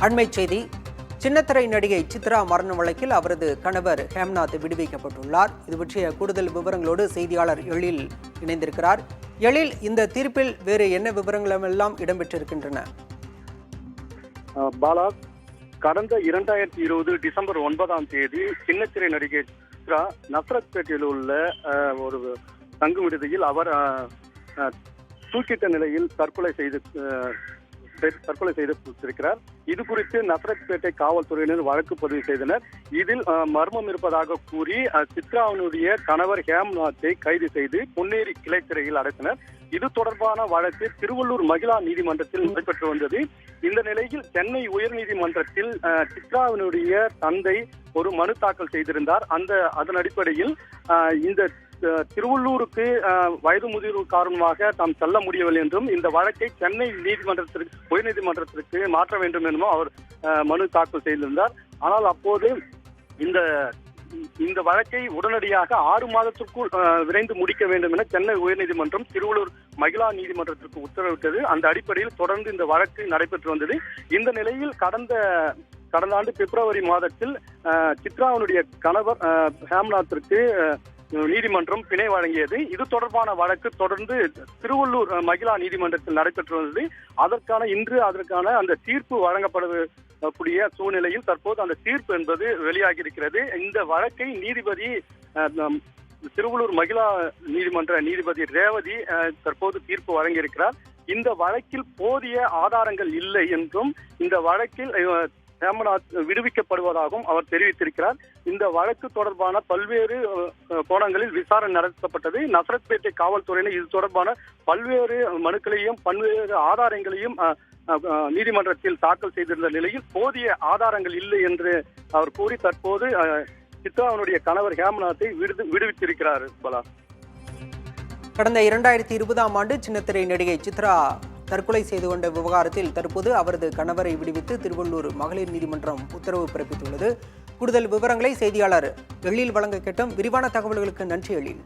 அண்மைச் செய்தி. சின்னத்திரை நடிகை சித்ரா மரண வழக்கில் அவரது கணவர் ஹேம்நாத் விடுவிக்கப்பட்டுள்ளார். இது பற்றிய கூடுதல் விவரங்களோடு செய்தியாளர் எழில் இணைந்திருக்கிறார். எழில், இந்த தீர்ப்பில் வேறு என்ன விவரங்கள் எல்லாம் இடம்பெற்றிருக்கின்றன? பாலா, கடந்த 2020 டிசம்பர் 9ஆம் தேதி சின்னத்திரை நடிகை சித்ரா நஸ்ரத்பேட்டையில் உள்ள ஒரு தங்கு விடுதியில் அவர் தூக்கிட்ட நிலையில் தற்கொலை செய்திருக்கிறார். இது குறித்து நஸ்ரத்பேட்டை காவல்துறையினர் வழக்கு பதிவு செய்தனர். இதில் மர்மம் இருப்பதாக கூறி சித்ராவினுடைய கணவர் ஹேம்நாத்தை கைது செய்து பொன்னேரி கிளை சிறையில் அடைத்தனர். இது தொடர்பான வழக்கு திருவள்ளூர் மகிழா நீதிமன்றத்தில் நடைபெற்று வந்தது. இந்த நிலையில் சென்னை உயர்நீதிமன்றத்தில் சித்ராவினுடைய தந்தை ஒரு மனு தாக்கல் செய்திருந்தார். அதன் அடிப்படையில் இந்த திருவள்ளூருக்கு வயது முதிர்வு காரணமாக தாம் செல்ல முடியவில்லை என்றும் இந்த வழக்கை சென்னை உயர்நீதிமன்றத்திற்கு மாற்ற வேண்டும் என்றும் அவர் மனு தாக்கல் செய்திருந்தார். ஆனால் அப்போது இந்த வழக்கை உடனடியாக 6 மாதத்திற்குள் விரைந்து முடிக்க வேண்டும் என சென்னை உயர்நீதிமன்றம் திருவள்ளூர் மகிழா நீதிமன்றத்திற்கு உத்தரவிட்டது. அந்த அடிப்படையில் தொடர்ந்து இந்த வழக்கு நடைபெற்று வந்தது. இந்த நிலையில் கடந்த ஆண்டு பிப்ரவரி மாதத்தில் சித்ராவினுடைய கணவர் ஹேம்நாத்திற்கு நீதிமன்றம் பிணை வழங்கியது. இது தொடர்பான வழக்கு தொடர்ந்து திருவள்ளூர் மகிழா நீதிமன்றத்தில் நடைபெற்று வந்தது. அதற்கான அந்த தீர்ப்பு வழங்கப்படக்கூடிய சூழ்நிலையில் தற்போது அந்த தீர்ப்பு என்பது வெளியாகி இருக்கிறது. இந்த வழக்கை நீதிபதி திருவள்ளூர் மகிழா நீதிமன்ற நீதிபதி ரேவதி தற்போது தீர்ப்பு வழங்கியிருக்கிறார். இந்த வழக்கில் போதிய ஆதாரங்கள் இல்லை என்றும் இந்த வழக்கில் ஹேம்நாத் விடுவிக்கப்படுவதாகவும் அவர் தெரிவித்திருக்கிறார். இந்த வழக்கு தொடர்பான பல்வேறு கோணங்களில் விசாரணை நடத்தப்பட்டது. நஸ்ரத்பேட்டை காவல்துறையினர் இது தொடர்பான பல்வேறு மனுக்களையும் பல்வேறு ஆதாரங்களையும் நீதிமன்றத்தில் தாக்கல் செய்திருந்த நிலையில் போதிய ஆதாரங்கள் இல்லை என்று அவர் கூறி தற்போது சித்ராவினுடைய கணவர் ஹேம்நாத்தை விடுவித்திருக்கிறார். பலா, கடந்த 2020ஆம் ஆண்டு சின்னத்திரை நடிகை சித்ரா தற்கொலை செய்து கொண்ட விவகாரத்தில் தற்போது அவரது கணவரை விடுவித்து திருவள்ளூர் மகளிர் நீதிமன்றம் உத்தரவு பிறப்பித்துள்ளது. கூடுதல் விவரங்களை செய்தியாளர் எழில் வழங்க கேட்டோம். விரிவான தகவல்களுக்கு நன்றி எழில்.